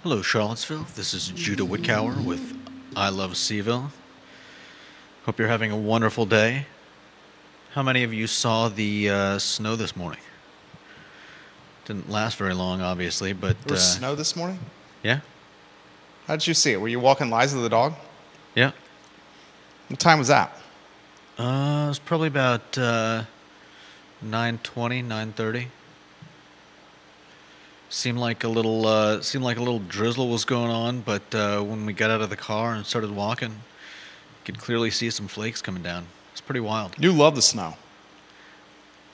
Hello, Charlottesville. This is Judah Whitcower with I Love CVille. Hope you're having a wonderful day. How many of you saw the snow this morning? Didn't last very long, obviously, but... There was snow this morning? Yeah? How did you see it? Were you walking Liza the dog? Yeah. What time was that? It was probably about 9:20, 9:30. Seemed like a little drizzle was going on, but when we got out of the car and started walking, you could clearly see some flakes coming down. It's pretty wild. You love the snow.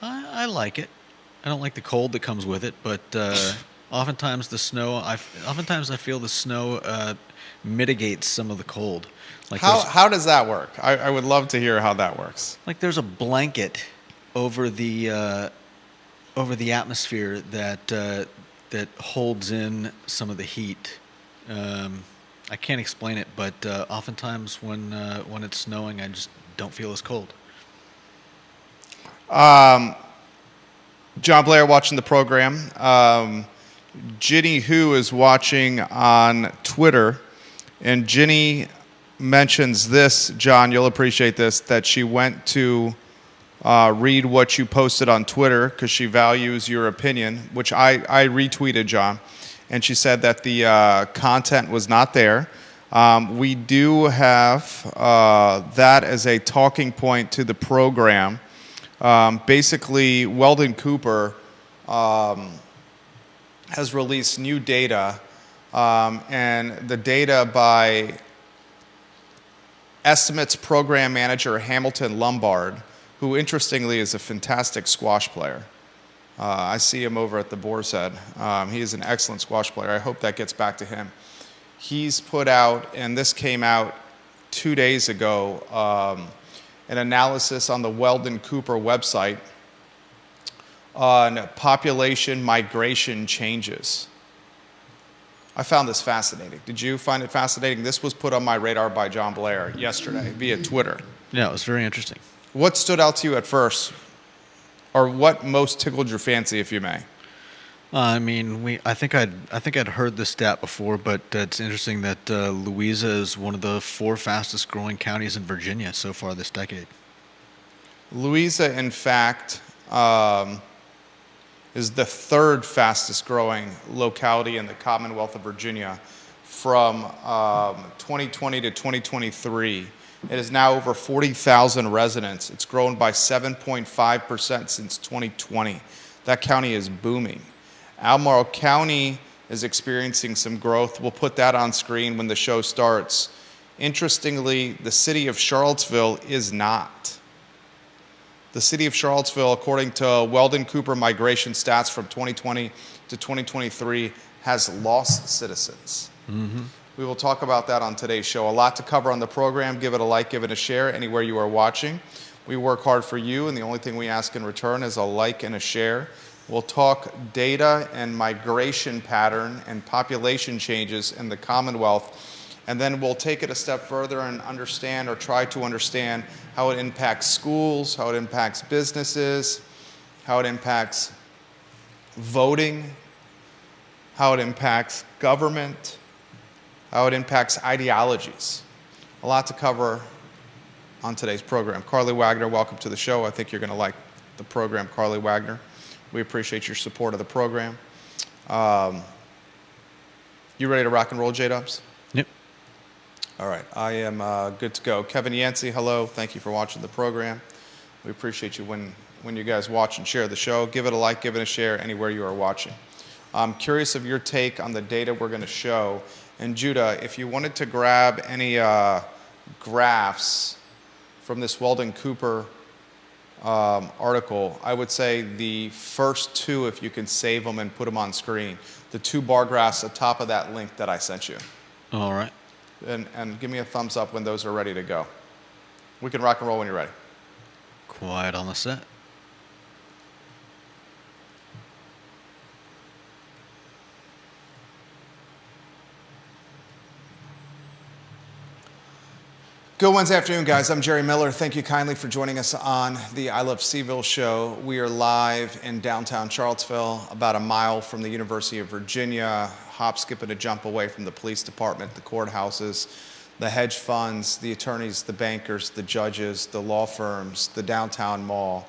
I like it. I don't like the cold that comes with it, but oftentimes I feel the snow mitigates some of the cold. Like how does that work? I would love to hear how that works. like there's a blanket over the atmosphere that holds in some of the heat. I can't explain it, but oftentimes when it's snowing, I just don't feel as cold. John Blair watching the program. Ginny Who is watching on Twitter, and Ginny mentions this, John, you'll appreciate this, that she went to read what you posted on Twitter because she values your opinion, which I retweeted, John, and she said that the content was not there. We do have that as a talking point to the program. Basically, Weldon Cooper has released new data, and the data by Estimates Program Manager Hamilton Lombard, who interestingly is a fantastic squash player. I see him over at the Boar's Head. He is an excellent squash player. I hope that gets back to him. He's put out, and this came out 2 days ago, an analysis on the Weldon Cooper website on population migration changes. I found this fascinating. Did you find it fascinating? This was put on my radar by John Blair yesterday via Twitter. Yeah, it was very interesting. What stood out to you at first, or what most tickled your fancy, if you may? I mean, I think I'd heard this stat before, but it's interesting that Louisa is one of the 4 fastest growing counties in Virginia so far this decade. Louisa, in fact, is the 3rd fastest growing locality in the Commonwealth of Virginia from 2020 to 2023. It is now over 40,000 residents. It's grown by 7.5% since 2020. That county is booming. Albemarle County is experiencing some growth. We'll put that on screen when the show starts. Interestingly, the city of Charlottesville is not. The city of Charlottesville, according to Weldon Cooper migration stats from 2020 to 2023, has lost citizens. Mm-hmm. We will talk about that on today's show. A lot to cover on the program. Give it a like, give it a share anywhere you are watching. We work hard for you, and the only thing we ask in return is a like and a share. We'll talk data and migration pattern and population changes in the Commonwealth. And then we'll take it a step further and understand, or try to understand, how it impacts schools, how it impacts businesses, how it impacts voting, how it impacts government, how it impacts ideologies. A lot to cover on today's program. Carly Wagner, welcome to the show. I think you're going to like the program, Carly Wagner. We appreciate your support of the program. You ready to rock and roll, J-Dubs? Yep. All right, I am good to go. Kevin Yancey, hello. Thank you for watching the program. We appreciate you when you guys watch and share the show. Give it a like, give it a share anywhere you are watching. I'm curious of your take on the data we're going to show. And Judah, if you wanted to grab any graphs from this Weldon Cooper article, I would say the first 2, if you can save them and put them on screen. The 2 bar graphs at the top of that link that I sent you. All right. And give me a thumbs up when those are ready to go. We can rock and roll when you're ready. Quiet on the set. Good Wednesday afternoon, guys. I'm Jerry Miller. Thank you kindly for joining us on the I Love CVille Show. We are live in downtown Charlottesville, about a mile from the University of Virginia, hop, skip, and a jump away from the police department, the courthouses, the hedge funds, the attorneys, the bankers, the judges, the law firms, the downtown mall,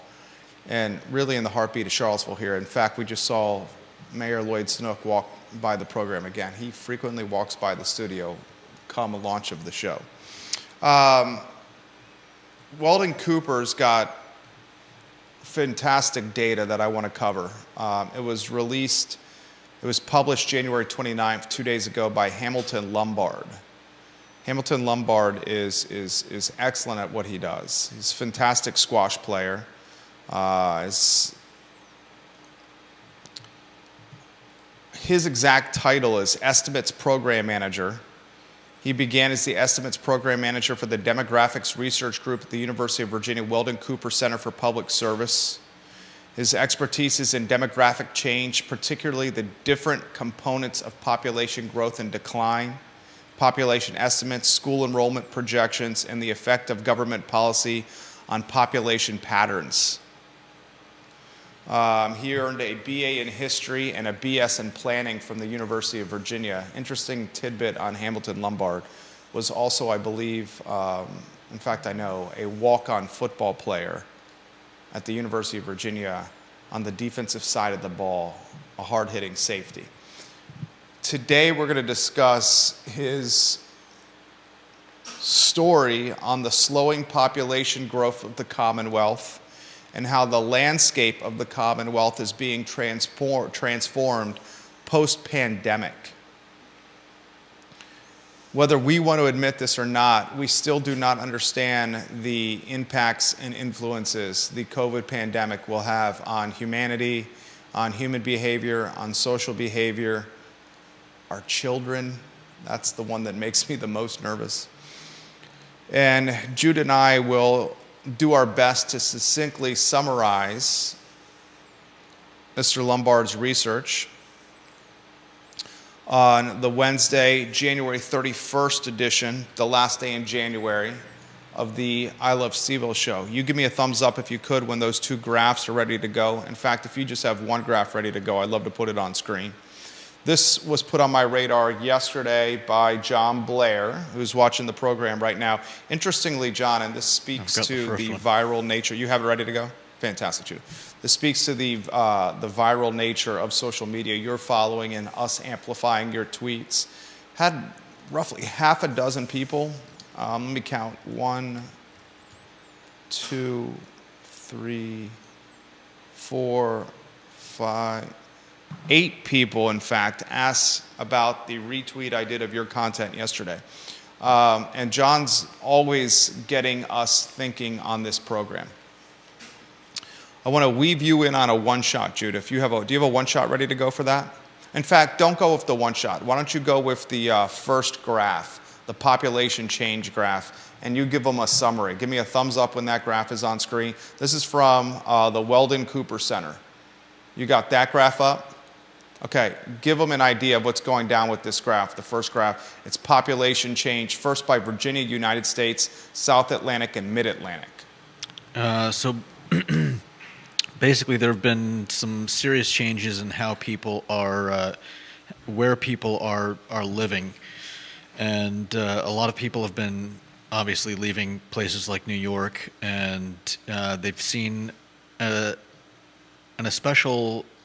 and really in the heartbeat of Charlottesville here. In fact, we just saw Mayor Lloyd Snook walk by the program again. He frequently walks by the studio come a launch of the show. Weldon Cooper's got fantastic data that I want to cover. It was published January 29th, 2 days ago, by Hamilton Lombard. Hamilton Lombard is excellent at what he does. He's a fantastic squash player. His exact title is Estimates Program Manager. He began as the Estimates Program Manager for the Demographics Research Group at the University of Virginia Weldon Cooper Center for Public Service. His expertise is in demographic change, particularly the different components of population growth and decline, population estimates, school enrollment projections, and the effect of government policy on population patterns. He earned a BA in History and a BS in Planning from the University of Virginia. Interesting tidbit on Hamilton Lombard, was also, I believe, in fact I know, a walk-on football player at the University of Virginia on the defensive side of the ball, a hard-hitting safety. Today we're going to discuss his story on the slowing population growth of the Commonwealth and how the landscape of the Commonwealth is being transformed post-pandemic. Whether we want to admit this or not, we still do not understand the impacts and influences the COVID pandemic will have on humanity, on human behavior, on social behavior, our children. That's the one that makes me the most nervous. And Jude and I will do our best to succinctly summarize Mr. Lombard's research on the Wednesday, January 31st edition, the last day in January, of the I Love CVille Show. You give me a thumbs up if you could when those two graphs are ready to go. In fact, if you just have one graph ready to go, I'd love to put it on screen. This was put on my radar yesterday by John Blair, who's watching the program right now. Interestingly, John, and this speaks to the viral nature. You have it ready to go? Fantastic, Jude. This speaks to the viral nature of social media. You're following and us amplifying your tweets. Had roughly half a dozen people. Let me count. 1, 2, 3, 4, 5... 8 people, in fact, asked about the retweet I did of your content yesterday. And John's always getting us thinking on this program. I want to weave you in on a one-shot, Jude. Do you have a one-shot ready to go for that? In fact, don't go with the one-shot. Why don't you go with the first graph, the population change graph, and you give them a summary. Give me a thumbs up when that graph is on screen. This is from the Weldon Cooper Center. You got that graph up? Okay, give them an idea of what's going down with this graph, the first graph. It's population change, first by Virginia, United States, South Atlantic, and Mid-Atlantic. So basically there have been some serious changes in how people are, where people are living. And a lot of people have been obviously leaving places like New York, and they've seen an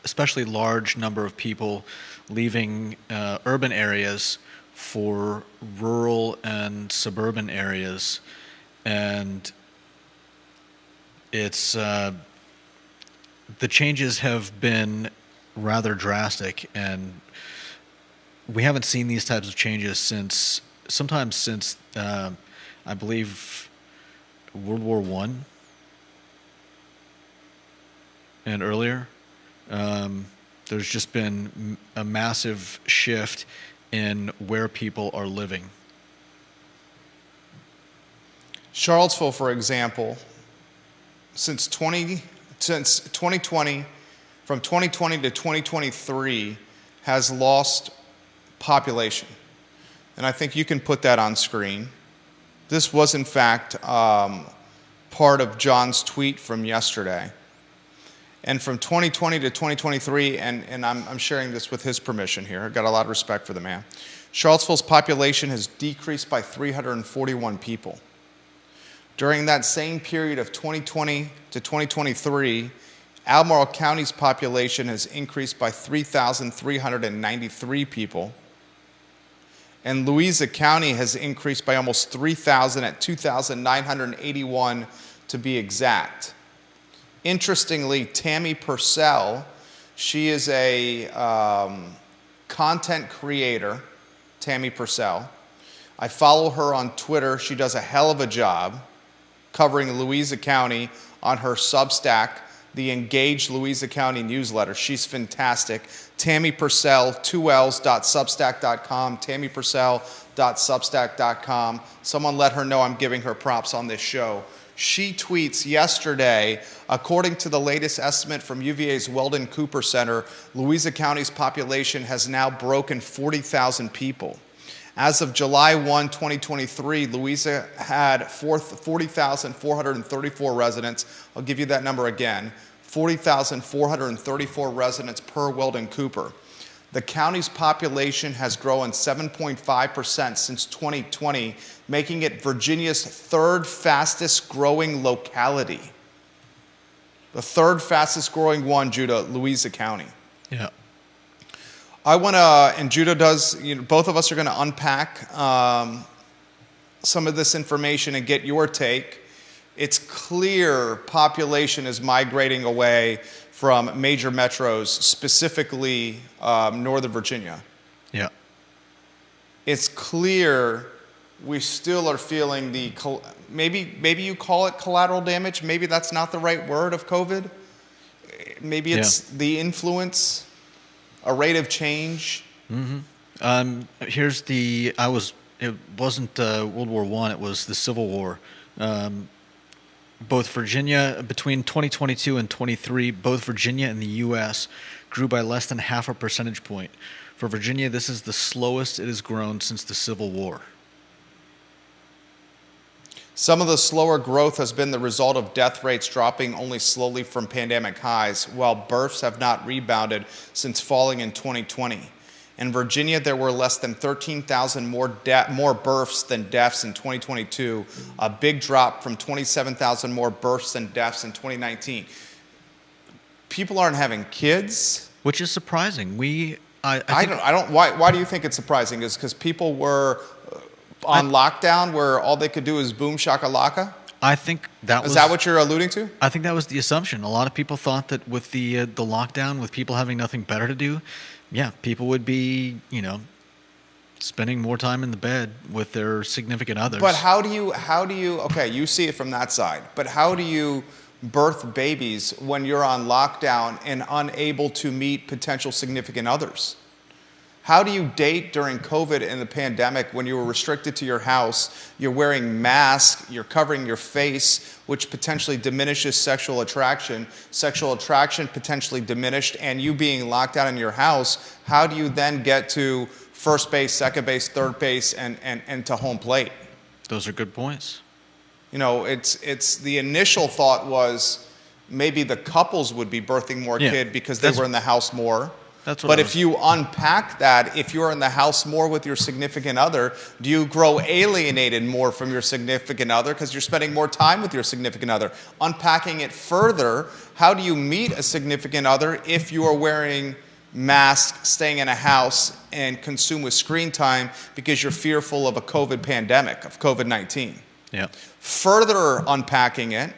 especially large number of people leaving urban areas for rural and suburban areas, and it's the changes have been rather drastic, and we haven't seen these types of changes since I believe World War I and earlier. There's just been a massive shift in where people are living. Charlottesville, for example, since 2020, from 2020 to 2023, has lost population. And I think you can put that on screen. This was, in fact, part of John's tweet from yesterday. And from 2020 to 2023, and I'm sharing this with his permission here. I've got a lot of respect for the man. Charlottesville's population has decreased by 341 people. During that same period of 2020 to 2023, Albemarle County's population has increased by 3,393 people. And Louisa County has increased by almost 3,000 at 2,981 to be exact. Interestingly, Tammy Purcell, she is a content creator, Tammy Purcell. I follow her on Twitter. She does a hell of a job covering Louisa County on her Substack, the Engage Louisa County newsletter. She's fantastic. Tammy Purcell, 2Ls.substack.com, tammypurcell.substack.com. Someone let her know I'm giving her props on this show. She tweets yesterday, according to the latest estimate from UVA's Weldon Cooper Center, Louisa County's population has now broken 40,000 people. As of July 1, 2023, Louisa had 40,434 residents. I'll give you that number again, 40,434 residents per Weldon Cooper. The county's population has grown 7.5% since 2020, making it Virginia's third fastest growing locality. The third fastest growing one, Judah, Louisa County. Yeah. I want to, and Judah does, both of us are going to unpack some of this information and get your take. It's clear population is migrating away from major metros, specifically Northern Virginia. Yeah. It's clear we still are feeling the, maybe you call it collateral damage. Maybe that's not the right word of COVID. Maybe it's the influence, a rate of change. Mm-hmm. It wasn't World War I, it was the Civil War. Both Virginia, between 2022 and 23, both Virginia and the U.S. grew by less than half a percentage point. For Virginia, this is the slowest it has grown since the Civil War. Some of the slower growth has been the result of death rates dropping only slowly from pandemic highs, while births have not rebounded since falling in 2020. In Virginia, there were less than 13,000 more births than deaths in 2022, a big drop from 27,000 more births than deaths in 2019. People aren't having kids, which is surprising. Why do you think it's surprising? Is because people were on lockdown where all they could do is boom shakalaka? I think that was... Is that what you're alluding to? I think that was the assumption. A lot of people thought that with the lockdown, with people having nothing better to do, people would be, spending more time in the bed with their significant others. But how do you, okay, you see it from that side, but how do you birth babies when you're on lockdown and unable to meet potential significant others? How do you date during COVID and the pandemic when you were restricted to your house, you're wearing masks, you're covering your face, which potentially diminishes sexual attraction potentially diminished, and you being locked out in your house, how do you then get to first base, second base, third base, and to home plate? Those are good points. It's the initial thought was maybe the couples would be birthing more kids because they were in the house more. But if you unpack that, if you're in the house more with your significant other, do you grow alienated more from your significant other because you're spending more time with your significant other? Unpacking it further, how do you meet a significant other if you are wearing masks, staying in a house, and consumed with screen time because you're fearful of a COVID pandemic, of COVID-19? Yeah. Further unpacking it,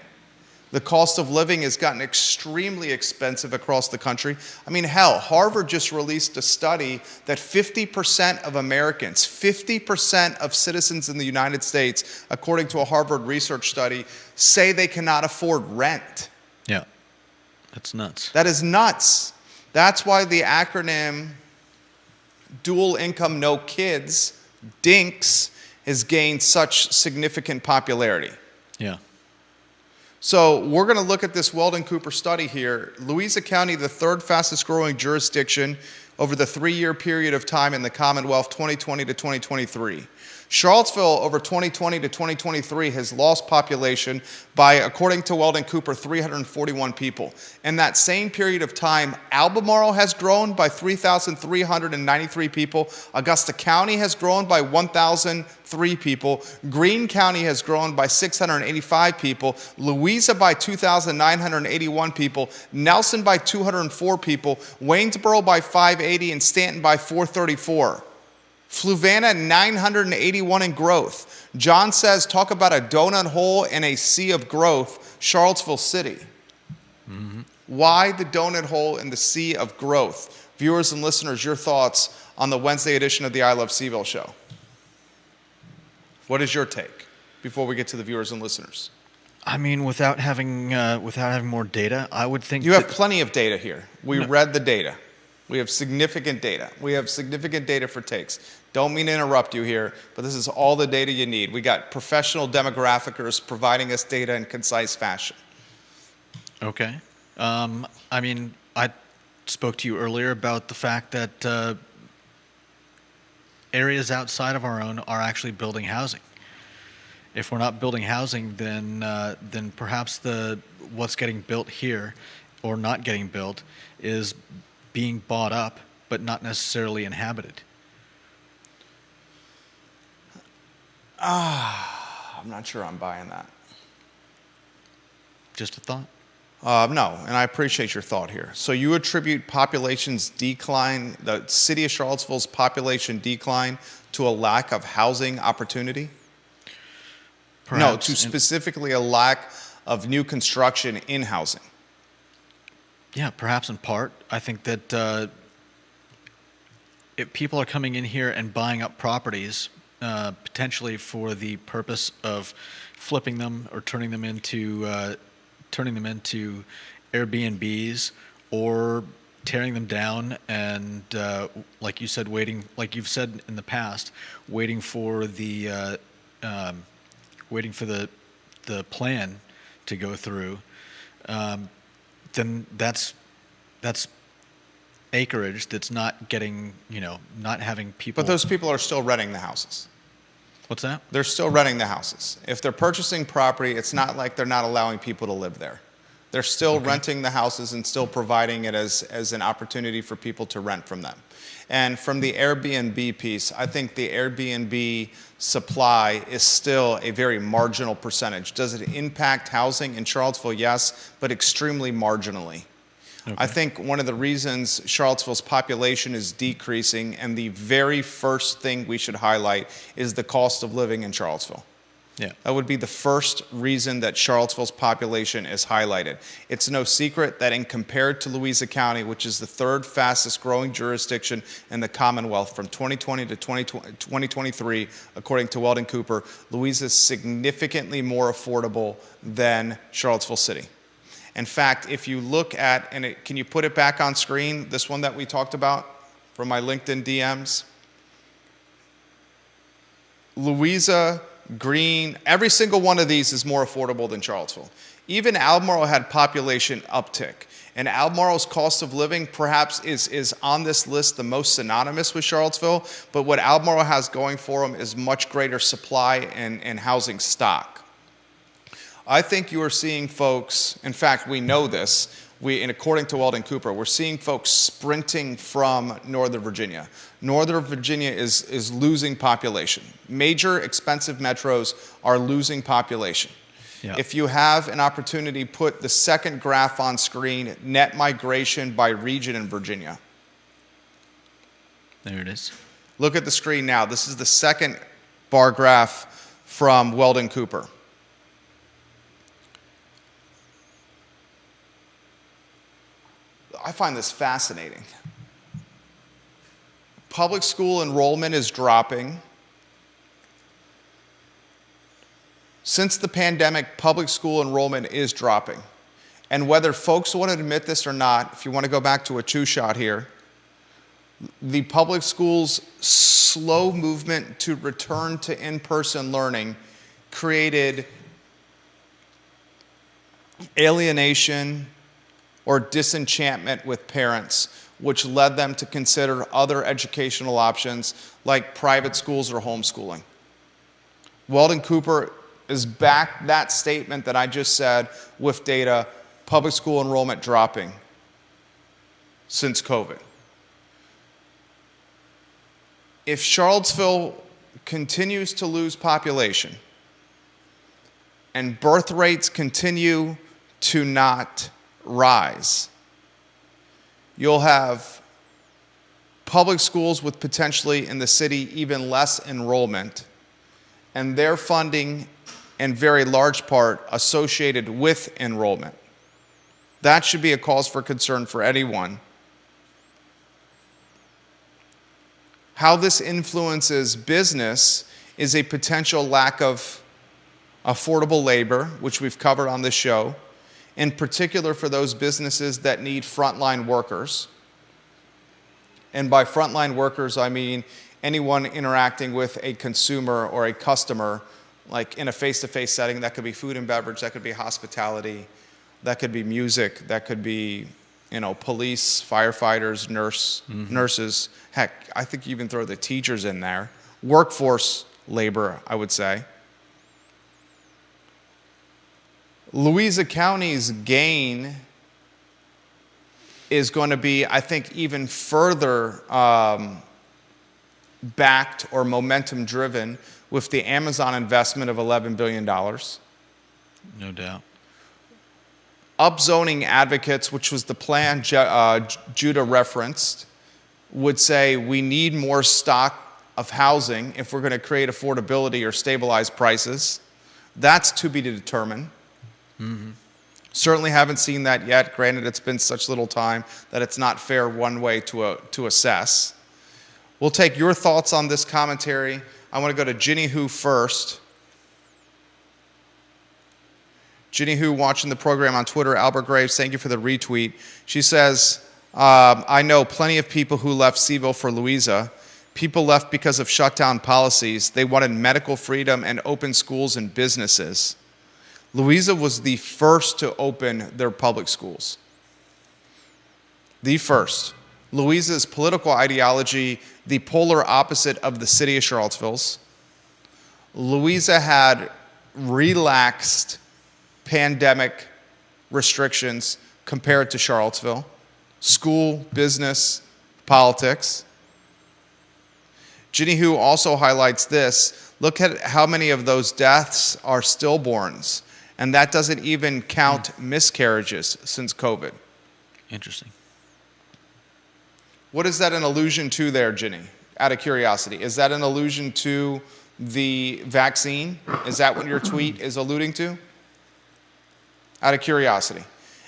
the cost of living has gotten extremely expensive across the country. I mean, hell, Harvard just released a study that 50% of Americans, 50% of citizens in the United States, according to a Harvard research study, say they cannot afford rent. Yeah, that's nuts. That is nuts. That's why the acronym Dual Income No Kids, DINKS, has gained such significant popularity. Yeah. So we're going to look at this Weldon Cooper study here. Louisa County, the third fastest growing jurisdiction over the 3-year period of time in the Commonwealth, 2020 to 2023. Charlottesville, over 2020 to 2023, has lost population by, according to Weldon Cooper, 341 people. In that same period of time, Albemarle has grown by 3,393 people. Augusta County has grown by 1,003 people. Greene County has grown by 685 people. Louisa by 2,981 people. Nelson by 204 people. Waynesboro by 580 and Stanton by 434. Fluvanna, 981 in growth. John says, talk about a donut hole and a sea of growth, Charlottesville City. Mm-hmm. Why the donut hole and the sea of growth? Viewers and listeners, your thoughts on the Wednesday edition of the I Love CVille Show. What is your take before we get to the viewers and listeners? I mean, without having more data, I would think you have plenty of data here. We read the data. We have significant data. We have significant data for takes. Don't mean to interrupt you here, but this is all the data you need. We got professional demographicers providing us data in concise fashion. Okay. I mean, I spoke to you earlier about the fact that areas outside of our own are actually building housing. If we're not building housing, then perhaps what's getting built here or not getting built is being bought up, but not necessarily inhabited. I'm not sure I'm buying that. Just a thought? No, and I appreciate your thought here. So you attribute population's decline, the city of Charlottesville's population decline, to a lack of housing opportunity? Perhaps, no, to specifically a lack of new construction in housing. Yeah, perhaps in part. I think that if people are coming in here and buying up properties, potentially for the purpose of flipping them or turning them into Airbnbs, or tearing them down and, like you said, like you've said in the past, waiting for the plan to go through. Then that's acreage that's not getting, not having people. But those people are still renting the houses. What's that? They're still renting the houses. If they're purchasing property, it's not like they're not allowing people to live there. They're still renting the houses and still providing it as an opportunity for people to rent from them. And from the Airbnb piece, I think the Airbnb supply is still a very marginal percentage. Does it impact housing in Charlottesville? Yes, but extremely marginally. Okay. I think one of the reasons Charlottesville's population is decreasing, and the very first thing we should highlight, is the cost of living in Charlottesville. Yeah. That would be the first reason that Charlottesville's population is highlighted. It's no secret that in compared to Louisa County, which is the third fastest growing jurisdiction in the Commonwealth from 2020 to 2023, according to Weldon Cooper, Louisa is significantly more affordable than Charlottesville City. In fact, if you look at, can you put it back on screen, this one that we talked about from my LinkedIn DMs? Louisa, Greene, every single one of these is more affordable than Charlottesville. Even Albemarle had population uptick. And Albemarle's cost of living perhaps is on this list the most synonymous with Charlottesville, but what Albemarle has going for them is much greater supply and housing stock. I think you are seeing folks, in fact, we know this, and according to Weldon Cooper, we're seeing folks sprinting from Northern Virginia. Northern Virginia is losing population. Major expensive metros are losing population. Yeah. If you have an opportunity, put the second graph on screen, net migration by region in Virginia. There it is. Look at the screen now. This is the second bar graph from Weldon Cooper. I find this fascinating. Public school enrollment is dropping. Since the pandemic, public school enrollment is dropping. And whether folks want to admit this or not, if you want to go back to a two-shot here, the public schools' slow movement to return to in-person learning created alienation or disenchantment with parents, which led them to consider other educational options like private schools or homeschooling. Weldon Cooper is back that statement that I just said with data, public school enrollment dropping since COVID. If Charlottesville continues to lose population and birth rates continue to not rise, you'll have public schools with potentially in the city even less enrollment, and their funding in very large part associated with enrollment. That should be a cause for concern for anyone. How this influences business is a potential lack of affordable labor, which we've covered on this show, in particular for those businesses that need frontline workers. And by frontline workers, I mean anyone interacting with a consumer or a customer, like in a face-to-face setting. That could be food and beverage, that could be hospitality, that could be music, that could be, police, firefighters, nurses. Heck, I think you even throw the teachers in there. Workforce labor, I would say. Louisa County's gain is going to be, I think, even further backed or momentum driven with the Amazon investment of $11 billion. No doubt. Upzoning advocates, which was the plan Judah referenced, would say we need more stock of housing if we're going to create affordability or stabilize prices. That's to be determined. Mm-hmm. Certainly haven't seen that yet. Granted, it's been such little time that it's not fair one way to assess. We'll take your thoughts on this commentary. I want to go to Ginny Who first. Ginny Who, watching the program on Twitter. Albert Graves, thank you for the retweet. She says, I know plenty of people who left CVille for Louisa. People left because of shutdown policies. They wanted medical freedom and open schools and businesses. Louisa was the first to open their public schools. The first. Louisa's political ideology, the polar opposite of the city of Charlottesville's. Louisa had relaxed pandemic restrictions compared to Charlottesville. School, business, politics. Ginny Who also highlights this. Look at how many of those deaths are stillborns. And that doesn't even count miscarriages since COVID. Interesting. What is that an allusion to there, Ginny? Out of curiosity. Is that an allusion to the vaccine? Is that what your tweet is alluding to? Out of curiosity.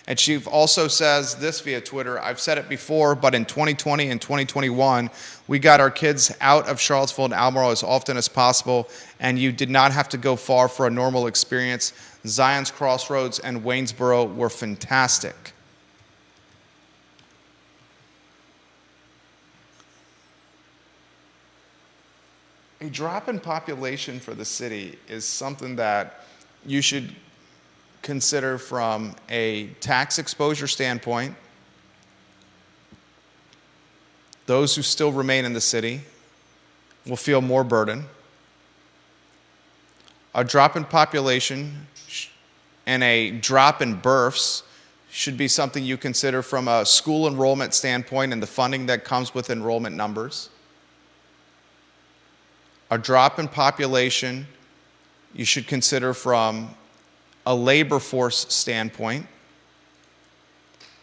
And she also says this via Twitter, I've said it before, but in 2020 and 2021, we got our kids out of Charlottesville and Albemarle as often as possible, and you did not have to go far for a normal experience. Zion's Crossroads and Waynesboro were fantastic. A drop in population for the city is something that you should consider from a tax exposure standpoint. Those who still remain in the city will feel more burden. A drop in population and a drop in births should be something you consider from a school enrollment standpoint and the funding that comes with enrollment numbers. A drop in population you should consider from a labor force standpoint,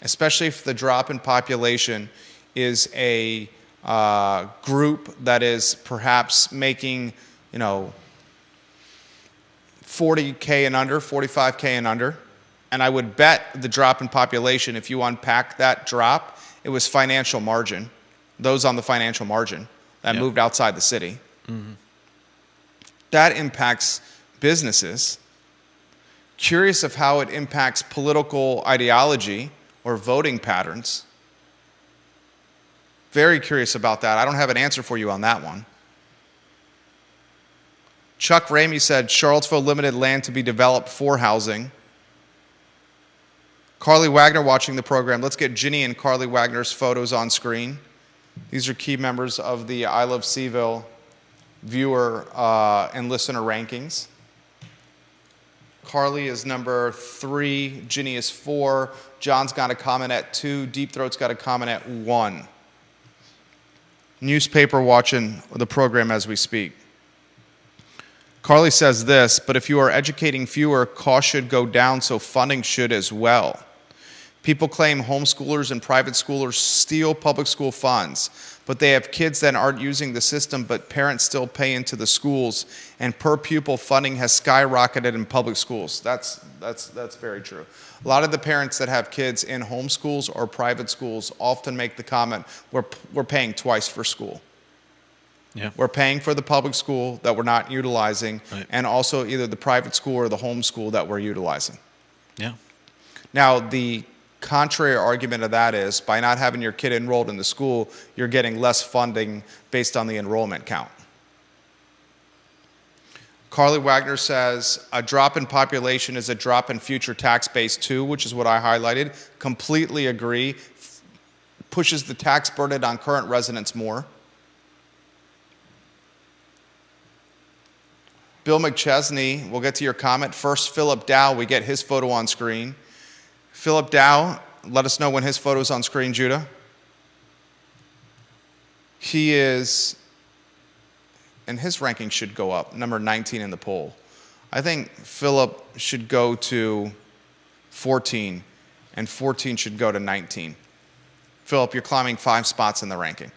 especially if the drop in population is a group that is perhaps making, $40K and under, $45K and under. And I would bet the drop in population, if you unpack that drop, it was financial margin, those on the financial margin that moved outside the city. Mm-hmm. That impacts businesses. Curious of how it impacts political ideology or voting patterns. Very curious about that. I don't have an answer for you on that one. Chuck Ramey said Charlottesville limited land to be developed for housing. Carly Wagner watching the program. Let's get Ginny and Carly Wagner's photos on screen. These are key members of the I Love CVille viewer and listener rankings. Carly is number 3, Ginny is 4, John's got a comment at 2, Deep Throat's got a comment at 1. Newspaper watching the program as we speak. Carly says this, but if you are educating fewer, costs should go down, so funding should as well. People claim homeschoolers and private schoolers steal public school funds, but they have kids that aren't using the system, but parents still pay into the schools, and per pupil funding has skyrocketed in public schools. That's very true. A lot of the parents that have kids in homeschools or private schools often make the comment, we're paying twice for school. Yeah. We're paying for the public school that we're not utilizing, right, and also either the private school or the home school that we're utilizing. Yeah. Now, the contrary argument of that is, by not having your kid enrolled in the school, you're getting less funding based on the enrollment count. Carly Wagner says, a drop in population is a drop in future tax base too, which is what I highlighted. Completely agree. Pushes the tax burden on current residents more. Bill McChesney, we'll get to your comment. First, Philip Dow, we get his photo on screen. Philip Dow, let us know when his photo's on screen, Judah. He is, and his ranking should go up, number 19 in the poll. I think Philip should go to 14, and 14 should go to 19. Philip, you're climbing 5 spots in the ranking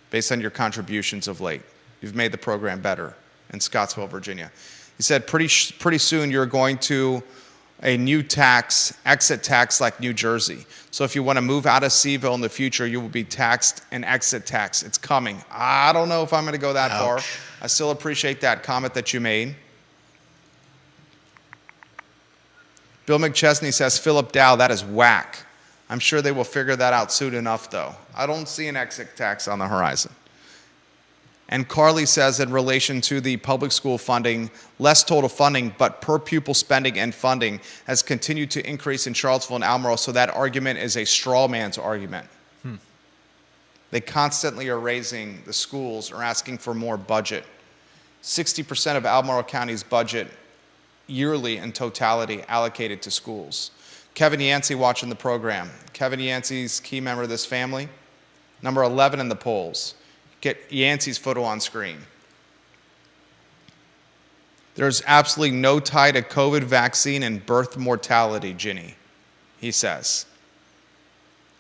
based on your contributions of late. You've made the program better in Scottsville, Virginia. He said pretty soon you're going to a new tax, exit tax like New Jersey. So if you want to move out of CVille in the future, you will be taxed an exit tax. It's coming. I don't know if I'm going to go that far. I still appreciate that comment that you made. Bill McChesney says, Philip Dow, that is whack. I'm sure they will figure that out soon enough, though. I don't see an exit tax on the horizon. And Carly says, in relation to the public school funding, less total funding, but per pupil spending and funding has continued to increase in Charlottesville and Albemarle, so that argument is a straw man's argument. They constantly are raising the schools or asking for more budget. 60% of Albemarle County's budget yearly in totality allocated to schools. Kevin Yancey watching the program. Kevin Yancey's key member of this family, number 11 in the polls. Get Yancey's photo on screen. There's absolutely no tie to COVID vaccine and birth mortality, Ginny, he says.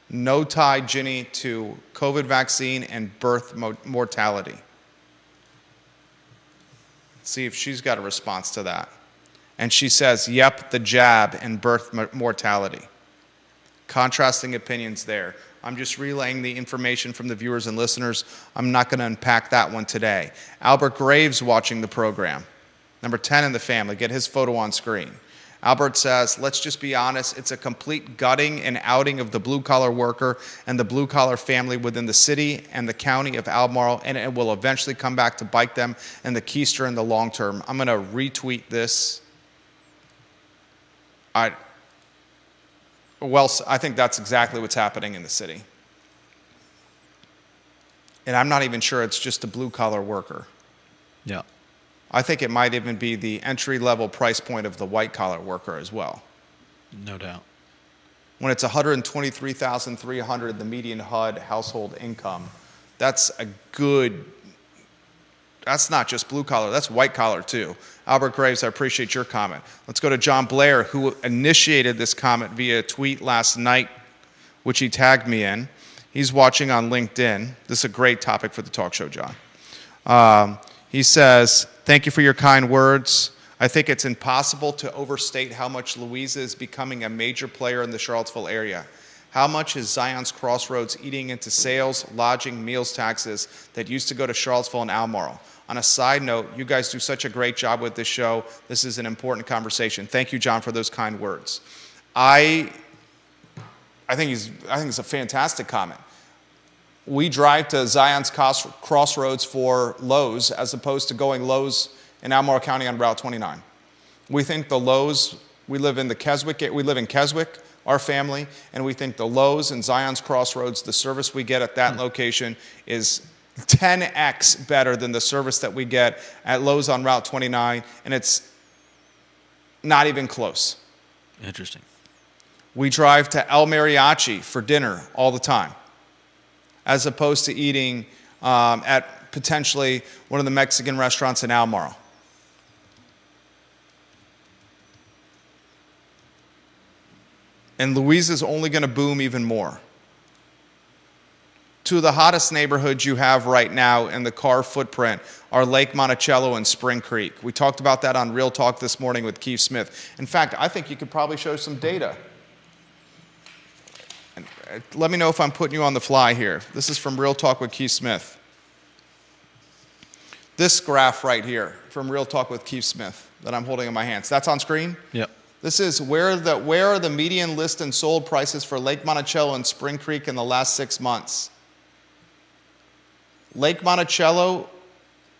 No tie, Ginny, to COVID vaccine and birth mortality. Let's see if she's got a response to that. And she says, yep, the jab and birth mortality. Contrasting opinions there. I'm just relaying the information from the viewers and listeners. I'm not going to unpack that one today. Albert Graves watching the program. Number 10 in the family. Get his photo on screen. Albert says, let's just be honest, it's a complete gutting and outing of the blue-collar worker and the blue-collar family within the city and the county of Albemarle, and it will eventually come back to bite them and the keister in the long term. I'm going to retweet this. I think that's exactly what's happening in the city. And I'm not even sure it's just a blue-collar worker. Yeah. I think it might even be the entry-level price point of the white-collar worker as well. No doubt. When it's $123,300, the median HUD household income, that's not just blue-collar, that's white-collar too. Albert Graves, I appreciate your comment. Let's go to John Blair, who initiated this comment via tweet last night, which he tagged me in. He's watching on LinkedIn. This is a great topic for the talk show, John. He says, thank you for your kind words. I think it's impossible to overstate how much Louisa is becoming a major player in the Charlottesville area. How much is Zion's Crossroads eating into sales, lodging, meals taxes that used to go to Charlottesville and Albemarle? On a side note, you guys do such a great job with this show. This is an important conversation. Thank you, John, for those kind words. I think it's a fantastic comment. We drive to Zion's Crossroads for Lowe's as opposed to going Lowe's in Albemarle County on Route 29. We think the Lowe's, we live in Keswick, our family, and we think the Lowe's and Zion's Crossroads, the service we get at that location is 10x better than the service that we get at Lowe's on Route 29, and it's not even close. Interesting. We drive to El Mariachi for dinner all the time, as opposed to eating at potentially one of the Mexican restaurants in Almaro. And Louisa's only going to boom even more. Two of the hottest neighborhoods you have right now in the car footprint are Lake Monticello and Spring Creek. We talked about that on Real Talk this morning with Keith Smith. In fact, I think you could probably show some data. And let me know if I'm putting you on the fly here. This is from Real Talk with Keith Smith. This graph right here from Real Talk with Keith Smith that I'm holding in my hands. That's on screen? Yep. This is where are the median list and sold prices for Lake Monticello and Spring Creek in the last 6 months. Lake Monticello,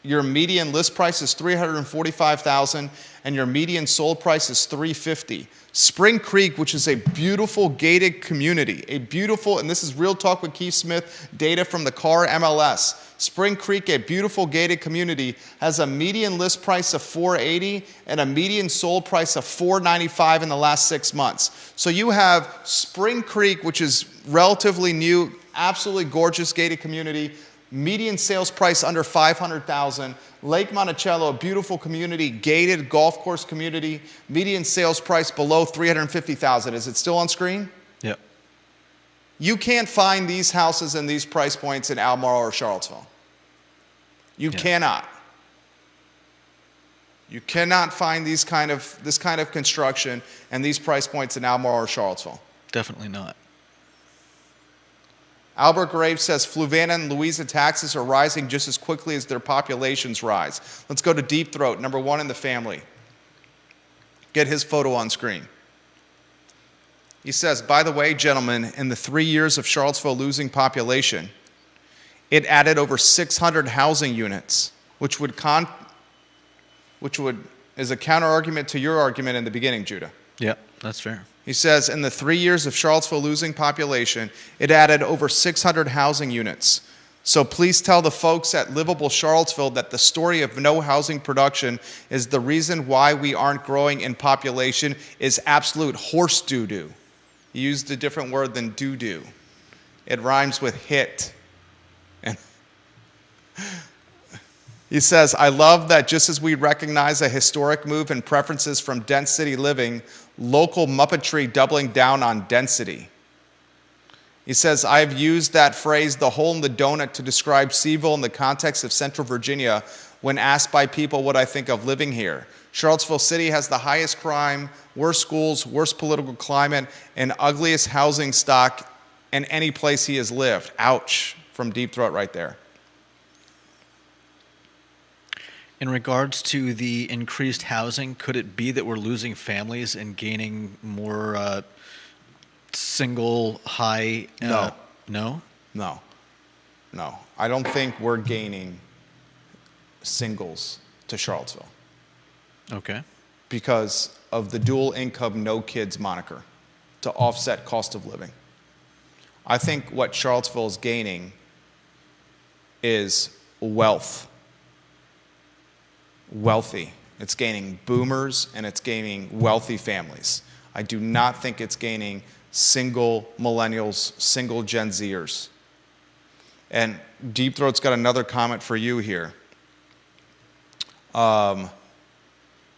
your median list price is $345,000 and your median sold price is $350,000. Spring Creek, which is a beautiful gated community, and this is Real Talk with Keith Smith, data from the car MLS. Spring Creek, a beautiful gated community, has a median list price of $480,000 and a median sold price of $495,000 in the last 6 months. So you have Spring Creek, which is relatively new, absolutely gorgeous gated community, median sales price under $500,000. Lake Monticello, a beautiful community, gated golf course community, median sales price below $350,000. Is it still on screen? Yep. You can't find these houses and these price points in Almaro or Charlottesville. You cannot. You cannot find this kind of construction and these price points in Almaro or Charlottesville. Definitely not. Albert Graves says Fluvanna and Louisa taxes are rising just as quickly as their populations rise. Let's go to Deep Throat, number 1 in the family. Get his photo on screen. He says, by the way, gentlemen, in the 3 years of Charlottesville losing population, it added over 600 housing units, which is a counter-argument to your argument in the beginning, Judah. Yep, that's fair. He says, in the 3 years of Charlottesville losing population, it added over 600 housing units. So please tell the folks at Livable Charlottesville that the story of no housing production is the reason why we aren't growing in population is absolute horse doo-doo. He used a different word than doo-doo. It rhymes with hit. And he says, I love that just as we recognize a historic move in preferences from dense city living, local muppetry doubling down on density. He says, I've used that phrase, the hole in the donut, to describe CVille in the context of Central Virginia when asked by people what I think of living here. Charlottesville City has the highest crime, worst schools, worst political climate, and ugliest housing stock in any place he has lived. Ouch, from Deep Throat right there. In regards to the increased housing, could it be that we're losing families and gaining more single high? No. No? No. I don't think we're gaining singles to Charlottesville. Okay. Because of the dual income, no kids moniker to offset cost of living. I think what Charlottesville is gaining is wealth. Wealthy. It's gaining boomers and it's gaining wealthy families. I do not think it's gaining single millennials, single Gen Zers. And Deep Throat's got another comment for you here.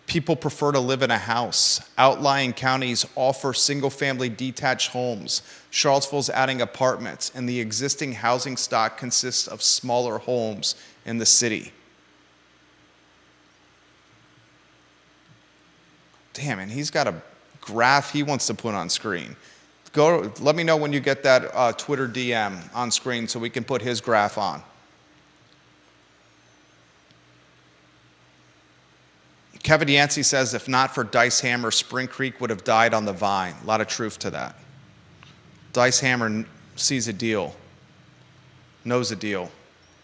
People prefer to live in a house. Outlying counties offer single-family detached homes. Charlottesville's adding apartments, and the existing housing stock consists of smaller homes in the city. Damn, and he's got a graph he wants to put on screen. Let me know when you get that Twitter DM on screen so we can put his graph on. Kevin Yancey says, if not for Dice Hammer, Spring Creek would have died on the vine. A lot of truth to that. Dice Hammer sees a deal, knows a deal.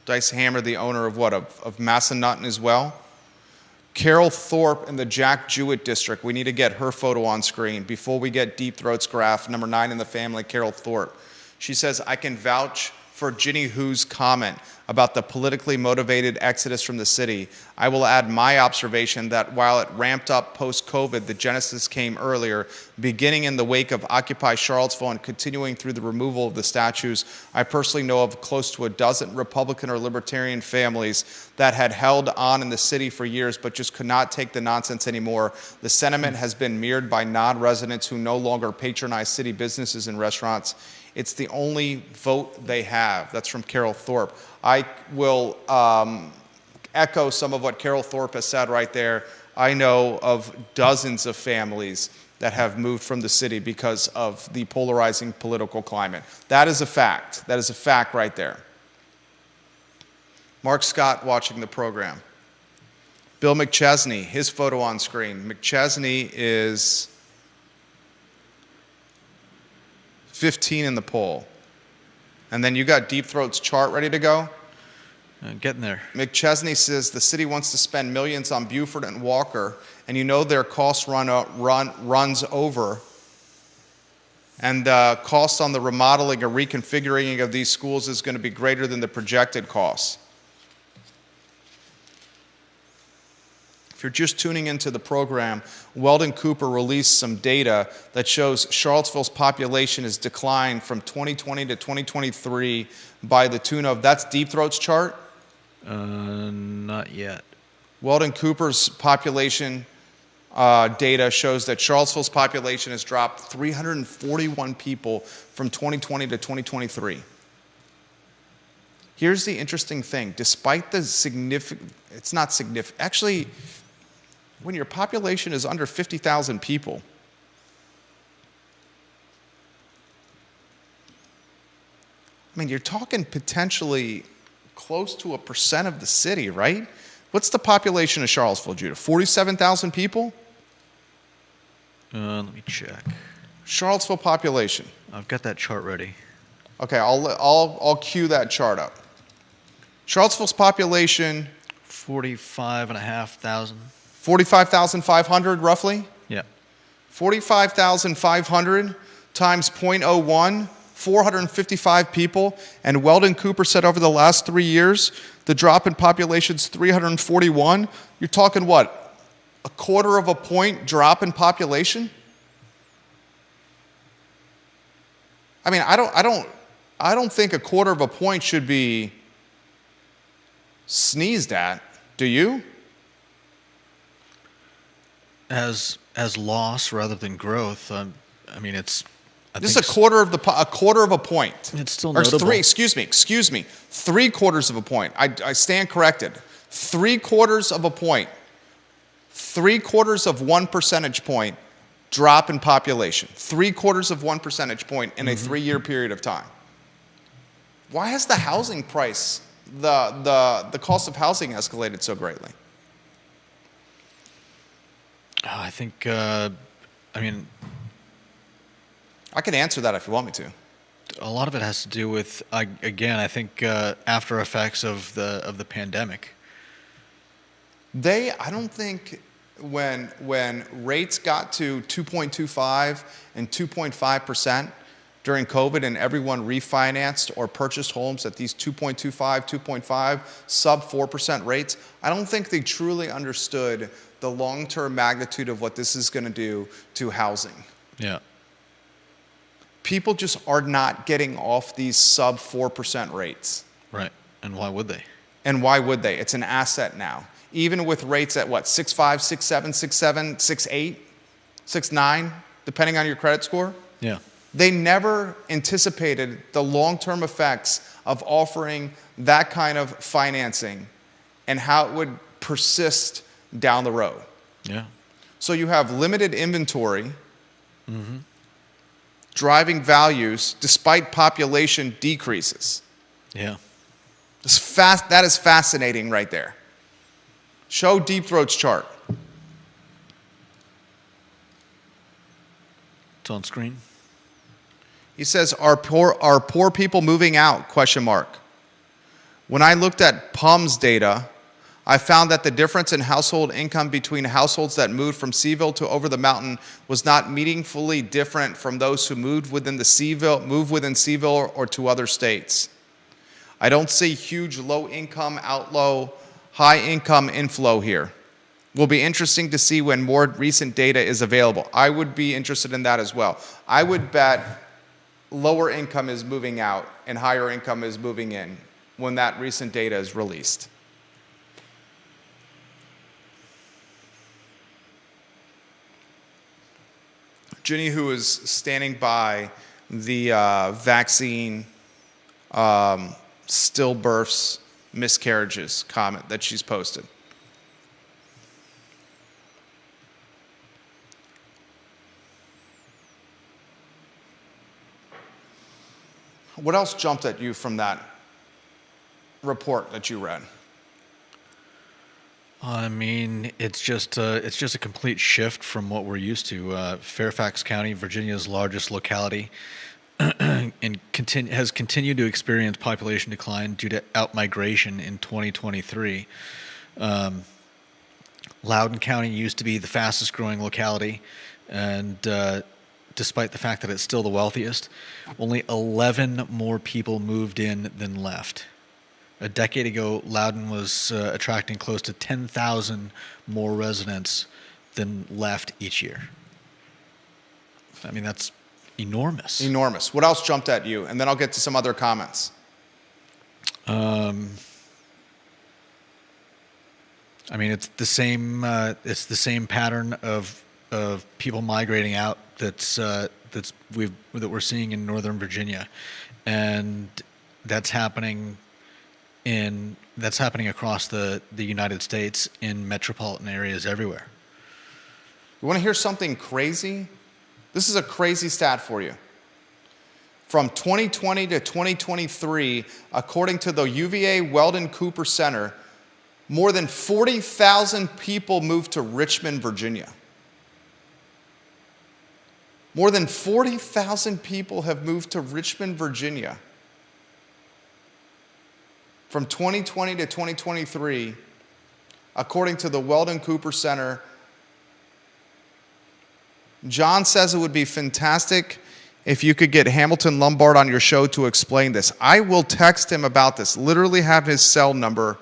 Dice Hammer, the owner of what? Of Massanutten as well? Carol Thorpe in the Jack Jewett district. We need to get her photo on screen before we get Deep Throat's graph. Number 9 in the family, Carol Thorpe. She says, I can vouch for Ginny Who's comment. about the politically motivated exodus from the city. I will add my observation that while it ramped up post-COVID, the genesis came earlier, beginning in the wake of Occupy Charlottesville and continuing through the removal of the statues. I personally know of close to a dozen Republican or Libertarian families that had held on in the city for years but just could not take the nonsense anymore. The sentiment has been mirrored by non-residents who no longer patronize city businesses and restaurants. It's the only vote they have. That's from Carol Thorpe. I will echo some of what Carol Thorpe has said right there. I know of dozens of families that have moved from the city because of the polarizing political climate. That is a fact. That is a fact right there. Mark Scott watching the program. Bill McChesney, his photo on screen. McChesney is 15 in the poll. And then you got Deep Throat's chart ready to go? Getting there. McChesney says the city wants to spend millions on Buford and Walker, and you know their cost runs over. And the cost on the remodeling or reconfiguring of these schools is going to be greater than the projected costs. If you're just tuning into the program, Weldon Cooper released some data that shows Charlottesville's population has declined from 2020 to 2023 by the tune of, that's Deep Throat's chart? Not yet. Weldon Cooper's population data shows that Charlottesville's population has dropped 341 people from 2020 to 2023. Here's the interesting thing. Despite the significant, it's not significant, actually, when your population is under 50,000 people, I mean, you're talking potentially close to 1% of the city, right? What's the population of Charlottesville, Judah? 47,000 people? Let me check. Charlottesville population. I've got that chart ready. Okay, I'll cue that chart up. Charlottesville's population. 45,500. 45,500 roughly? Yeah. 45,500 times 0.01, 455 people. And Weldon Cooper said over the last 3 years, the drop in population is 341. You're talking what? A quarter of a point drop in population? I mean, I don't think a quarter of a point should be sneezed at. Do you? As loss rather than growth. I mean, it's. This is a quarter of a point. It's still or notable. Excuse me. 3/4 of a point. I stand corrected. 3/4 of a point. 3/4 of 1 percentage point drop in population. 3/4 of 1 percentage point in a 3-year period of time. Why has the housing price, the cost of housing escalated so greatly? I think. I mean. I can answer that if you want me to. A lot of it has to do with, again, I think after effects of the pandemic. I don't think when rates got to 2.25 and 2.5% during COVID and everyone refinanced or purchased homes at these 2.25, 2.5, sub 4% rates, I don't think they truly understood the long-term magnitude of what this is going to do to housing. Yeah. People just are not getting off these sub 4% rates. Right. And why would they? And why would they? It's an asset now. Even with rates at what, 6.5, 6.7, 6.7, 6.8, 6.9, depending on your credit score? Yeah. They never anticipated the long-term effects of offering that kind of financing and how it would persist down the road. Yeah. So you have limited inventory, driving values despite population decreases. Yeah. That is fascinating right there. Show Deep Throat's chart. It's on screen. He says, are poor people moving out? Question mark. When I looked at PUM's data, I found that the difference in household income between households that moved from CVille to over the mountain was not meaningfully different from those who moved within CVille or to other states. I don't see huge low-income outflow, high-income inflow here. Will be interesting to see when more recent data is available. I would be interested in that as well. I would bet lower income is moving out and higher income is moving in when that recent data is released. Ginny, who is standing by the vaccine stillbirths, miscarriages comment that she's posted. What else jumped at you from that report that you read? I mean, it's just a complete shift from what we're used to. Fairfax County, Virginia's largest locality, has continued to experience population decline due to outmigration in 2023. Loudoun County used to be the fastest growing locality, and despite the fact that it's still the wealthiest, only 11 more people moved in than left. A decade ago, Loudoun was attracting close to 10,000 more residents than left each year. I mean, that's enormous. Enormous. What else jumped at you? And then I'll get to some other comments. I mean, it's the same pattern of people migrating out that we're seeing in Northern Virginia, and that's happening across the United States in metropolitan areas everywhere. You want to hear something crazy? This is a crazy stat for you. From 2020 to 2023, according to the UVA Weldon Cooper Center, more than 40,000 people moved to Richmond, Virginia. More than 40,000 people have moved to Richmond, Virginia. From 2020 to 2023, according to the Weldon Cooper Center. John says it would be fantastic if you could get Hamilton Lombard on your show to explain this. I will text him about this, literally have his cell number,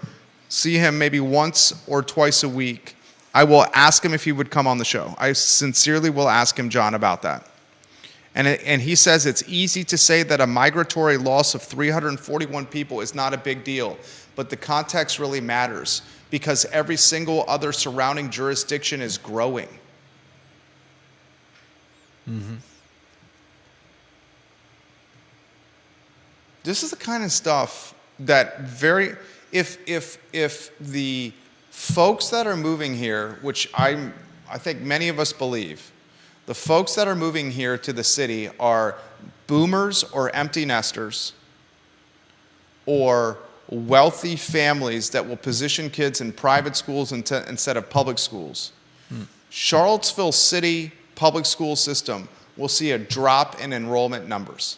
see him maybe once or twice a week. I will ask him if he would come on the show. I sincerely will ask him, John, about that. And he says it's easy to say that a migratory loss of 341 people is not a big deal, but the context really matters because every single other surrounding jurisdiction is growing. Mm-hmm. This is the kind of stuff that if the folks that are moving here, which I think many of us believe, the folks that are moving here to the city are boomers or empty nesters or wealthy families that will position kids in private schools instead of public schools. Charlottesville City public school system will see a drop in enrollment numbers.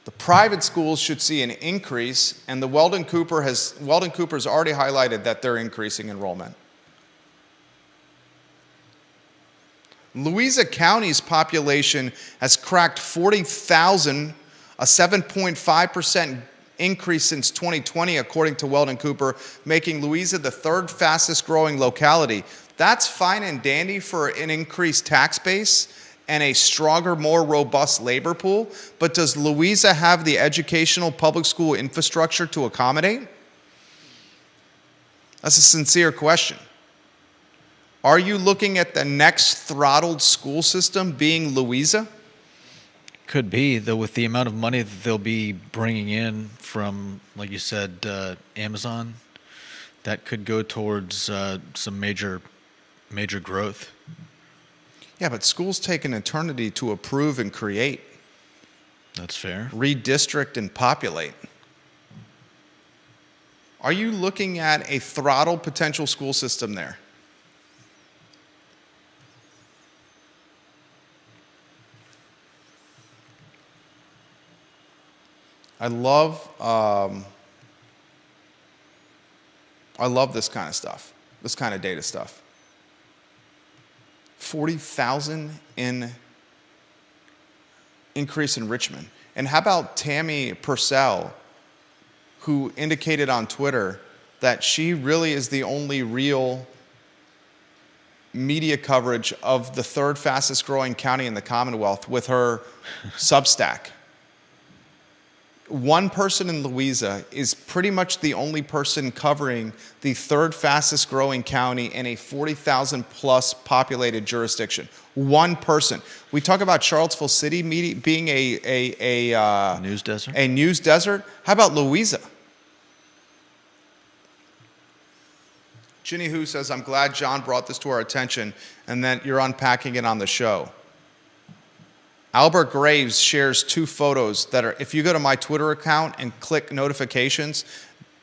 The private schools should see an increase, and the Weldon Cooper's already highlighted that they're increasing enrollment. Louisa County's population has cracked 40,000, a 7.5% increase since 2020, according to Weldon Cooper, making Louisa the third fastest growing locality. That's fine and dandy for an increased tax base and a stronger, more robust labor pool, but does Louisa have the educational public school infrastructure to accommodate? That's a sincere question. Are you looking at the next throttled school system being Louisa? Could be, though, with the amount of money that they'll be bringing in from, like you said, Amazon, that could go towards some major growth. Yeah, but schools take an eternity to approve and create. That's fair. Redistrict and populate. Are you looking at a throttled potential school system there? I love this kind of stuff, this kind of data stuff. 40,000 in increase in Richmond. And how about Tammy Purcell, who indicated on Twitter that she really is the only real media coverage of the third fastest growing county in the Commonwealth with her Substack. One person in Louisa is pretty much the only person covering the third fastest growing county in a 40,000 plus populated jurisdiction. One person. We talk about Charlottesville City being a news desert. A news desert. How about Louisa? Ginny Who says, I'm glad John brought this to our attention and that you're unpacking it on the show. Albert Graves shares 2 photos that are, if you go to my Twitter account and click notifications,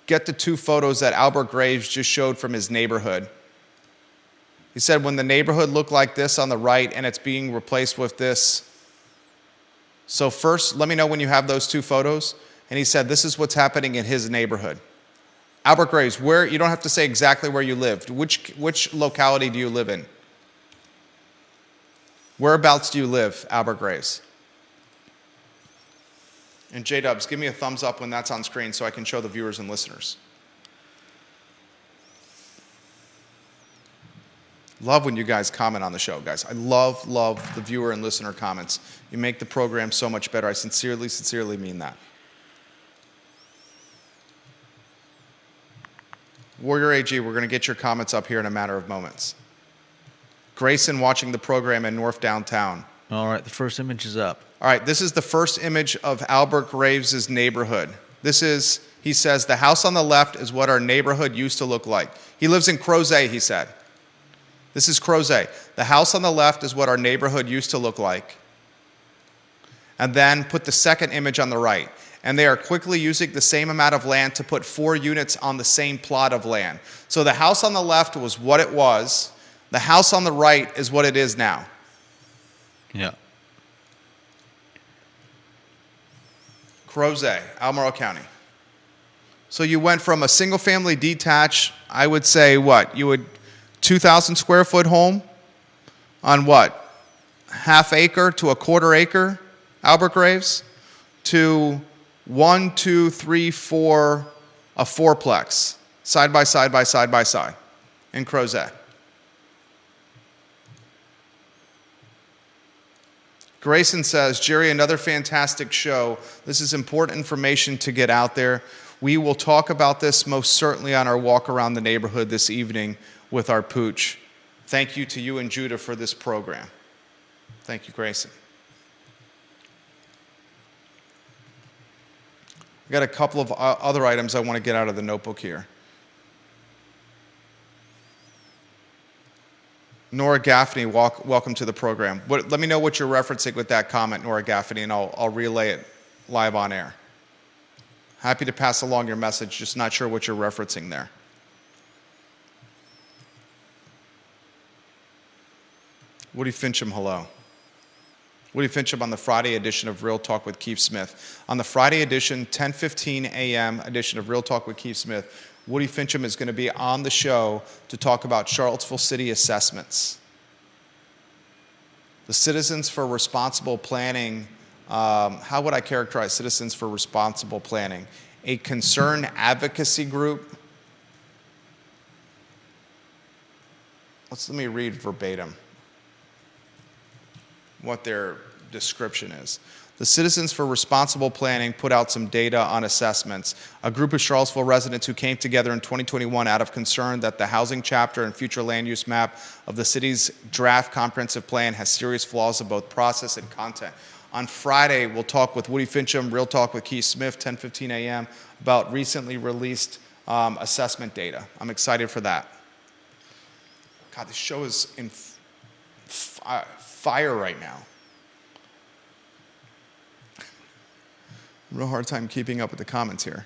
get the 2 photos that Albert Graves just showed from his neighborhood. He said when the neighborhood looked like this on the right and it's being replaced with this. So first, let me know when you have those 2 photos. And he said this is what's happening in his neighborhood. Albert Graves, where, you don't have to say exactly where you lived. Which locality do you live in? Whereabouts do you live, Albert Graves? And J-Dubs, give me a thumbs up when that's on screen so I can show the viewers and listeners. Love when you guys comment on the show, guys. I love the viewer and listener comments. You make the program so much better. I sincerely mean that. Warrior AG, we're going to get your comments up here in a matter of moments. Grayson watching the program in North Downtown. All right, the first image is up. All right, this is the first image of Albert Graves' neighborhood. This is, he says, the house on the left is what our neighborhood used to look like. He lives in Crozet, he said. This is Crozet. The house on the left is what our neighborhood used to look like. And then put the second image on the right. And they are quickly using the same amount of land to put 4 units on the same plot of land. So the house on the left was what it was. The house on the right is what it is now. Yeah. Crozet, Albemarle County. So you went from a single-family detached, I would say what? You would 2,000 square foot home on what? Half acre to a quarter acre, Albert Graves, to 1, 2, 3, 4, a fourplex, side by side in Crozet. Grayson says, Jerry, another fantastic show. This is important information to get out there. We will talk about this most certainly on our walk around the neighborhood this evening with our pooch. Thank you to you and Judah for this program. Thank you, Grayson. I got a couple of other items I want to get out of the notebook here. Nora Gaffney, welcome to the program. Let me know what you're referencing with that comment, Nora Gaffney, and I'll relay it live on air. Happy to pass along your message, just not sure what you're referencing there. Woody Fincham, hello. Woody Fincham on the Friday edition of Real Talk with Keith Smith. On the Friday edition, 10:15 a.m. edition of Real Talk with Keith Smith, Woody Fincham is going to be on the show to talk about Charlottesville City assessments. The Citizens for Responsible Planning, how would I characterize Citizens for Responsible Planning? A concerned advocacy group. Let me read verbatim what their description is. The Citizens for Responsible Planning put out some data on assessments. A group of Charlottesville residents who came together in 2021 out of concern that the housing chapter and future land use map of the city's draft comprehensive plan has serious flaws in both process and content. On Friday, we'll talk with Woody Fincham, Real Talk with Keith Smith, 10:15 a.m., about recently released assessment data. I'm excited for that. God, this show is in fire right now. Real hard time keeping up with the comments here.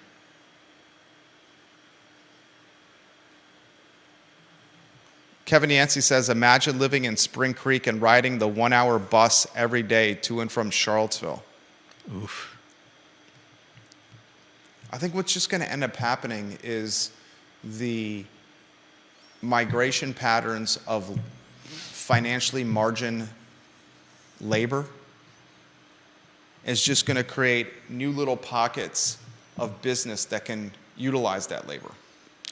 Kevin Yancey says, imagine living in Spring Creek and riding the 1-hour bus every day to and from Charlottesville. Oof. I think what's just going to end up happening is the migration patterns of financially margin labor is just going to create new little pockets of business that can utilize that labor.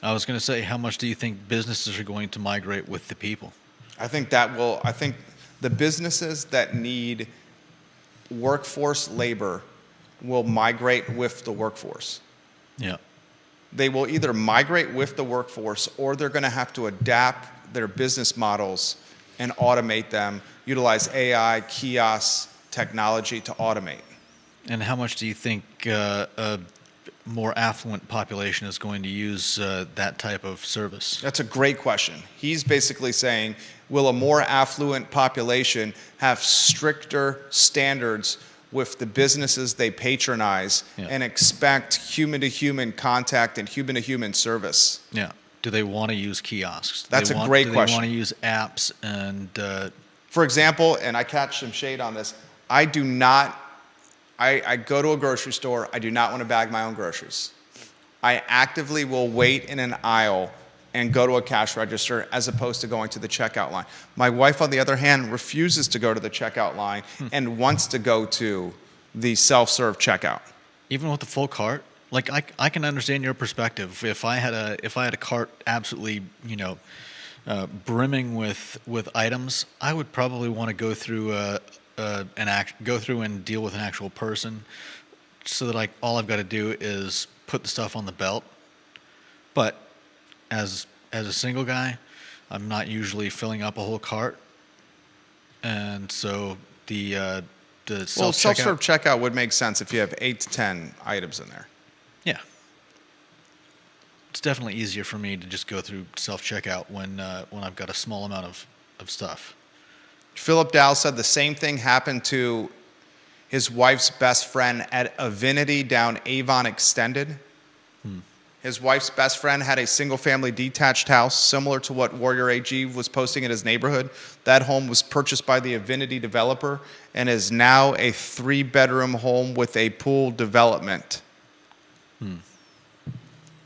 I was going to say, how much do you think businesses are going to migrate with the people? I think the businesses that need workforce labor will migrate with the workforce. Yeah. They will either migrate with the workforce, or they're going to have to adapt their business models and automate them, utilize AI, kiosks, technology to automate. And how much do you think a more affluent population is going to use that type of service? That's a great question. He's basically saying, will a more affluent population have stricter standards with the businesses they patronize and expect human-to-human contact and human-to-human service? Yeah. Do they want to use kiosks? That's a great question. Do they want to use apps? And for example, and I catch some shade on this, I do not, I go to a grocery store, I do not want to bag my own groceries. I actively will wait in an aisle and go to a cash register as opposed to going to the checkout line. My wife, on the other hand, refuses to go to the checkout line and wants to go to the self-serve checkout. Even with the full cart? Like, I can understand your perspective. If I had a cart absolutely, brimming with items, I would probably want to go through and deal with an actual person, so that all I've got to do is put the stuff on the belt. But as a single guy, I'm not usually filling up a whole cart, and so the self-serve checkout would make sense if you have 8 to 10 items in there. Yeah, it's definitely easier for me to just go through self-checkout when I've got a small amount of stuff. Philip Dow said the same thing happened to his wife's best friend at Avinity down Avon Extended. His wife's best friend had a single-family detached house similar to what Warrior AG was posting in his neighborhood. That home was purchased by the Avinity developer and is now a 3-bedroom home with a pool development.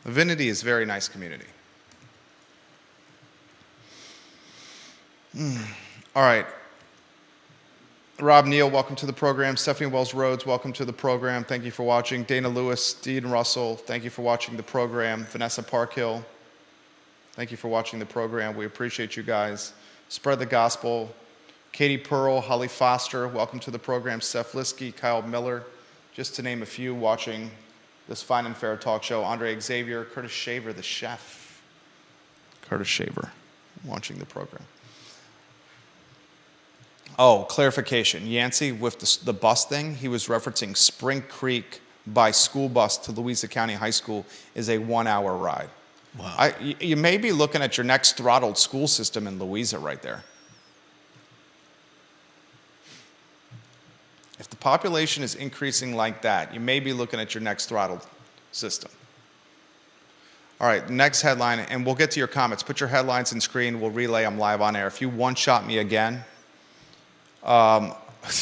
Avinity is a very nice community. All right. Rob Neal, welcome to the program. Stephanie Wells Rhodes, welcome to the program. Thank you for watching. Dana Lewis, Dean Russell, thank you for watching the program. Vanessa Parkhill, thank you for watching the program. We appreciate you guys. Spread the gospel. Katie Pearl, Holly Foster, welcome to the program. Seth Liskey, Kyle Miller, just to name a few watching this fine and fair talk show. Andre Xavier, Curtis Shaver, the chef. Curtis Shaver, watching the program. Oh, clarification. Yancey, with the bus thing, he was referencing Spring Creek by school bus to Louisa County High School is a 1-hour ride. Wow. You may be looking at your next throttled school system in Louisa right there. If the population is increasing like that, you may be looking at your next throttled system. All right, next headline, and we'll get to your comments. Put your headlines on screen. We'll relay them live on air. If you one-shot me again,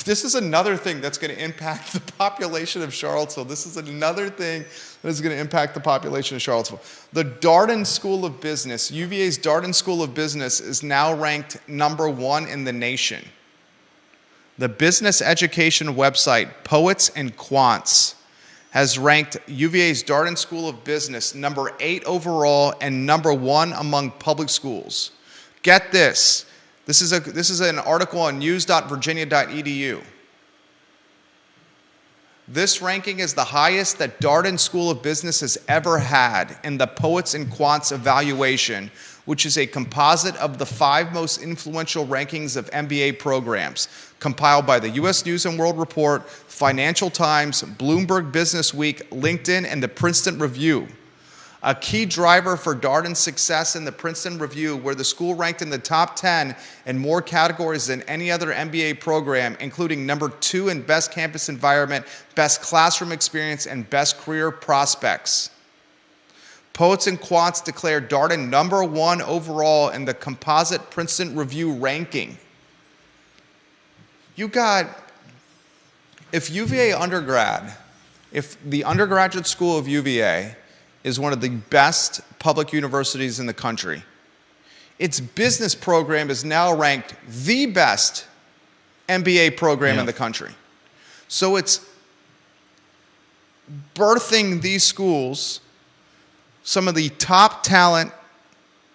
this is another thing that's going to impact the population of Charlottesville. This is another thing that is going to impact the population of Charlottesville. The Darden School of Business, UVA's Darden School of Business, is now ranked #1 in the nation. The business education website, Poets and Quants, has ranked UVA's Darden School of Business #8 overall and #1 among public schools. Get this. This is an article on news.virginia.edu. This ranking is the highest that Darden School of Business has ever had in the Poets and Quants evaluation, which is a composite of the 5 most influential rankings of MBA programs, compiled by the U.S. News & World Report, Financial Times, Bloomberg Business Week, LinkedIn, and the Princeton Review. A key driver for Darden's success in the Princeton Review, where the school ranked in the top 10 in more categories than any other MBA program, including #2 in best campus environment, best classroom experience, and best career prospects. Poets and Quants declared Darden #1 overall in the composite Princeton Review ranking. If UVA undergrad, if the undergraduate school of UVA is one of the best public universities in the country, its business program is now ranked the best MBA program in the country. So it's birthing these schools, some of the top talent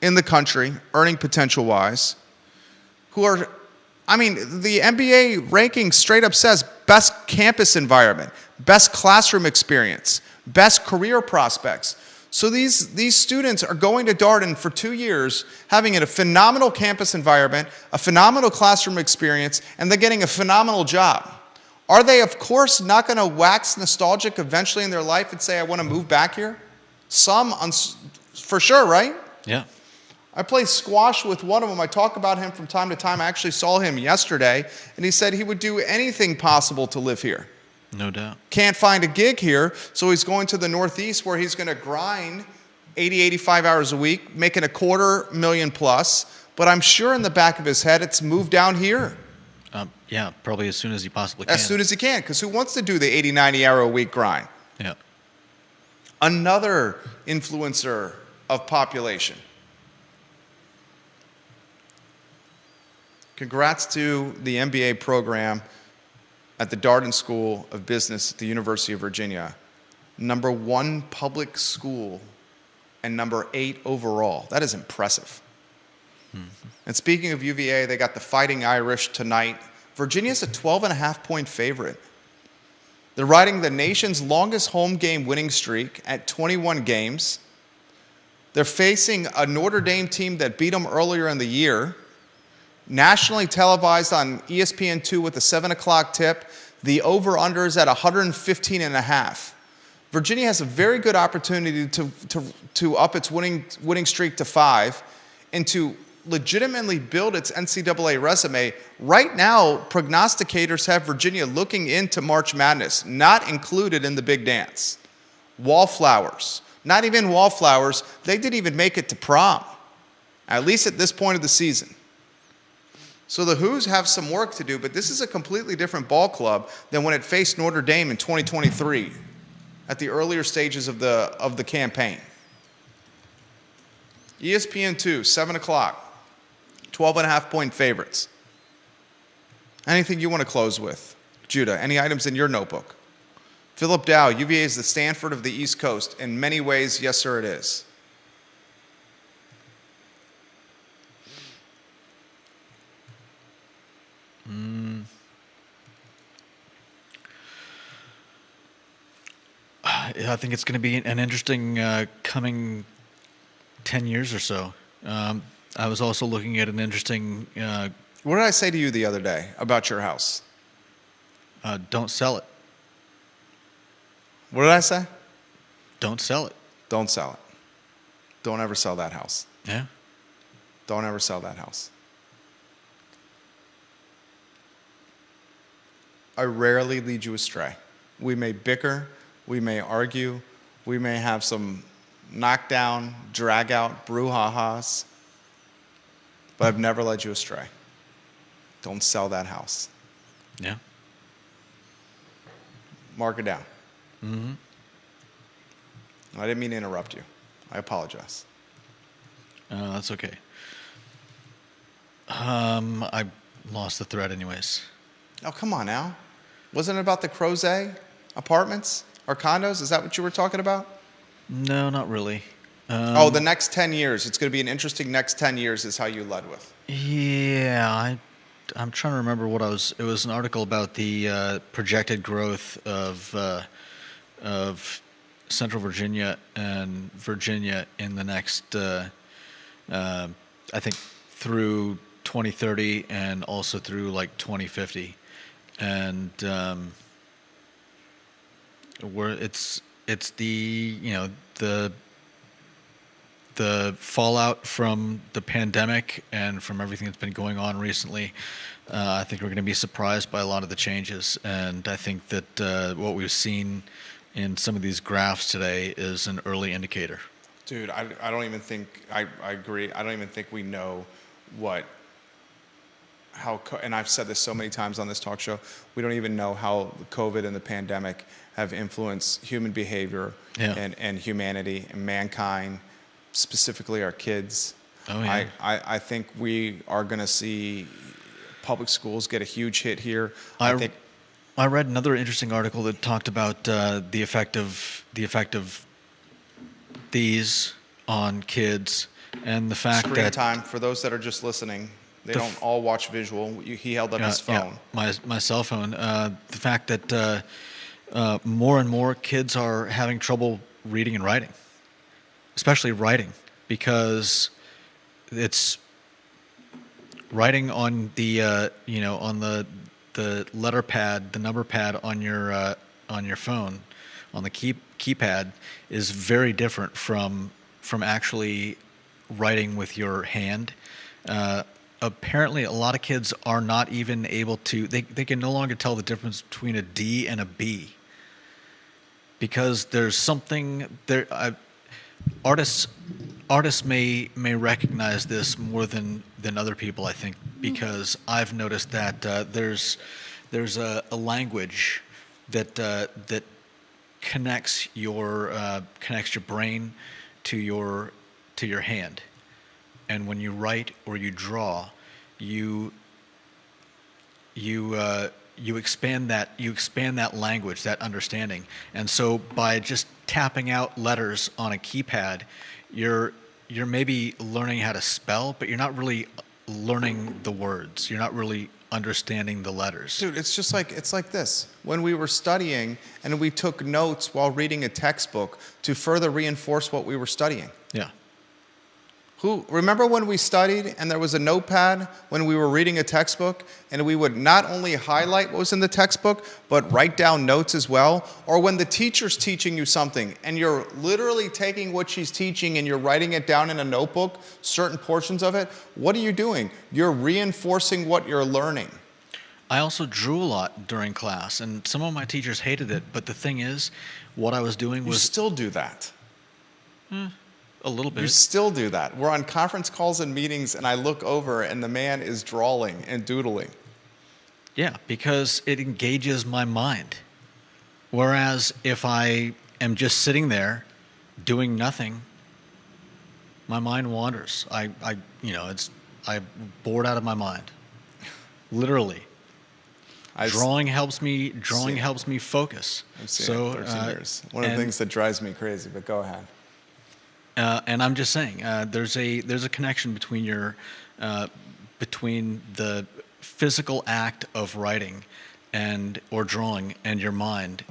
in the country, earning potential-wise, who are, I mean, the NBA ranking straight up says best campus environment, best classroom experience, best career prospects. So these students are going to Darden for 2 years, having a phenomenal campus environment, a phenomenal classroom experience, and they're getting a phenomenal job. Are they, of course, not going to wax nostalgic eventually in their life and say, I want to move back here? Some, for sure, right? Yeah. I play squash with one of them. I talk about him from time to time. I actually saw him yesterday, and he said he would do anything possible to live here. No doubt. Can't find a gig here, so he's going to the Northeast where he's going to grind 80, 85 hours a week, making $250,000 plus. But I'm sure in the back of his head, it's moved down here. Yeah, probably as soon as he possibly can. As soon as he can, because who wants to do the 80, 90-hour-a-week grind? Yeah. Another influencer of population. Congrats to the MBA program at the Darden School of Business at the University of Virginia. #1 public school and #8 overall. That is impressive. Mm-hmm. And speaking of UVA, they got the Fighting Irish tonight. Virginia's a 12.5-point favorite. They're riding the nation's longest home game winning streak at 21 games. They're facing a Notre Dame team that beat them earlier in the year. Nationally televised on ESPN2 with a 7 o'clock tip. The over-under is at 115.5. Virginia has a very good opportunity to up its winning streak to 5 and to legitimately build its NCAA resume. Right now, prognosticators have Virginia looking into March Madness, not included in the big dance. Wallflowers. Not even wallflowers. They didn't even make it to prom, at least at this point of the season. So the Who's have some work to do, but this is a completely different ball club than when it faced Notre Dame in 2023 at the earlier stages of the campaign. ESPN2, 7 o'clock, 12.5-point favorites. Anything you want to close with? Judah, any items in your notebook? Philip Dow, UVA is the Stanford of the East Coast. In many ways, yes, sir, it is. I think it's going to be an interesting coming 10 years or so. I was also looking at an interesting... what did I say to you the other day about your house? Don't sell it. What did I say? Don't sell it. Don't sell it. Don't ever sell that house. Yeah. Don't ever sell that house. I rarely lead you astray. We may bicker, we may argue, we may have some knockdown, drag-out, brouhahas, but I've never led you astray. Don't sell that house. Yeah. Mark it down. Mm-hmm. I didn't mean to interrupt you. I apologize. That's okay. I lost the thread anyways. Oh, come on now. Wasn't it about the Crozet apartments or condos? Is that what you were talking about? No, not really. The next 10 years. It's going to be an interesting next 10 years is how you led with. Yeah, I'm trying to remember what it was an article about the projected growth of Central Virginia and Virginia in the next, I think, through 2030 and also through like 2050. And where it's the the fallout from the pandemic and from everything that's been going on recently. I think we're going to be surprised by a lot of the changes, and I think that what we've seen in some of these graphs today is an early indicator. Dude, I don't even think I agree. I don't even think we know and I've said this so many times on this talk show, we don't even know how COVID and the pandemic have influenced human behavior and humanity and mankind, specifically our kids. Oh, yeah. I think we are going to see public schools get a huge hit here. I read another interesting article that talked about the effect of these on kids, and the fact Screen that time, for those that are just listening, they The don't all watch visual. He held up his phone. my cell phone. The fact that more and more kids are having trouble reading and writing, especially writing, because it's writing on the on the letter pad, the number pad on your phone, on the keypad, is very different from actually writing with your hand. Apparently, a lot of kids are not even able to. They can no longer tell the difference between a D and a B, because there's something there. Artists may recognize this more than other people, I think, because I've noticed that there's a language that connects your brain to your hand, and when you write or you draw, you expand that language, that understanding. And so by just tapping out letters on a keypad, you're maybe learning how to spell, but you're not really learning the words. You're not really understanding the letters. Dude, it's like this. When we were studying and we took notes while reading a textbook to further reinforce what we were studying. Yeah. Remember when we studied and there was a notepad when we were reading a textbook, and we would not only highlight what was in the textbook, but write down notes as well? Or when the teacher's teaching you something and you're literally taking what she's teaching and you're writing it down in a notebook, certain portions of it, what are you doing? You're reinforcing what you're learning. I also drew a lot during class, and some of my teachers hated it, but the thing is, what I was doing was... You still do that. A little bit. You still do that. We're on conference calls and meetings, and I look over, and the man is drawing and doodling. Yeah, because it engages my mind. Whereas if I am just sitting there doing nothing, my mind wanders. I'm bored out of my mind. Literally. Drawing helps me focus. I've seen it 13 years. One of the things that drives me crazy, but go ahead. And I'm just saying, there's a connection between between the physical act of writing or drawing and your mind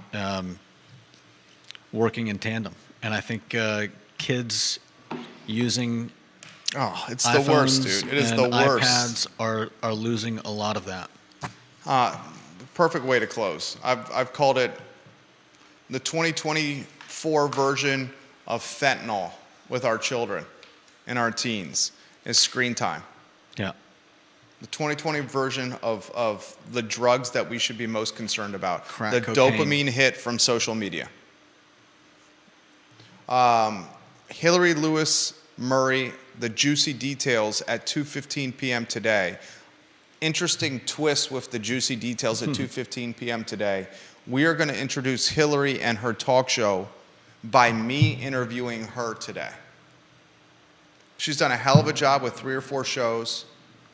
working in tandem. And I think kids using it's iPhones the worst, dude. It is and the worst. iPads are losing a lot of that. Perfect way to close. I've called it the 2024 version of fentanyl with our children and our teens is screen time. Yeah. The 2020 version of the drugs that we should be most concerned about. Crack the cocaine. Dopamine hit from social media. Hillary Lewis Murray, the juicy details at 2:15 p.m. today. Interesting twist with the juicy details at 2:15 p.m. today. We are going to introduce Hillary and her talk show by me interviewing her today. She's done a hell of a job with 3 or 4 shows.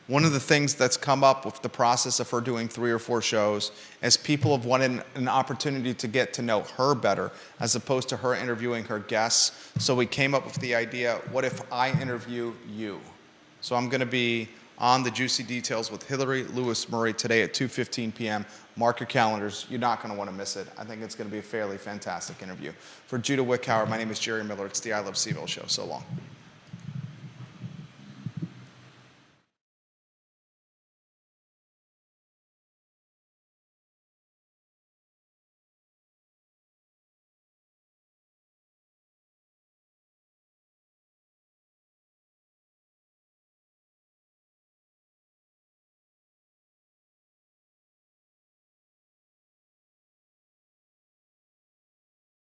One of the things that's come up with the process of her doing 3 or 4 shows is people have wanted an opportunity to get to know her better as opposed to her interviewing her guests. So we came up with the idea, what if I interview you? So I'm going to be on the Juicy Details with Hillary Lewis Murray today at 2:15 p.m. Mark your calendars. You're not going to want to miss it. I think it's going to be a fairly fantastic interview. For Judah Wickhauer, my name is Jerry Miller. It's the I Love CVille Show. So long.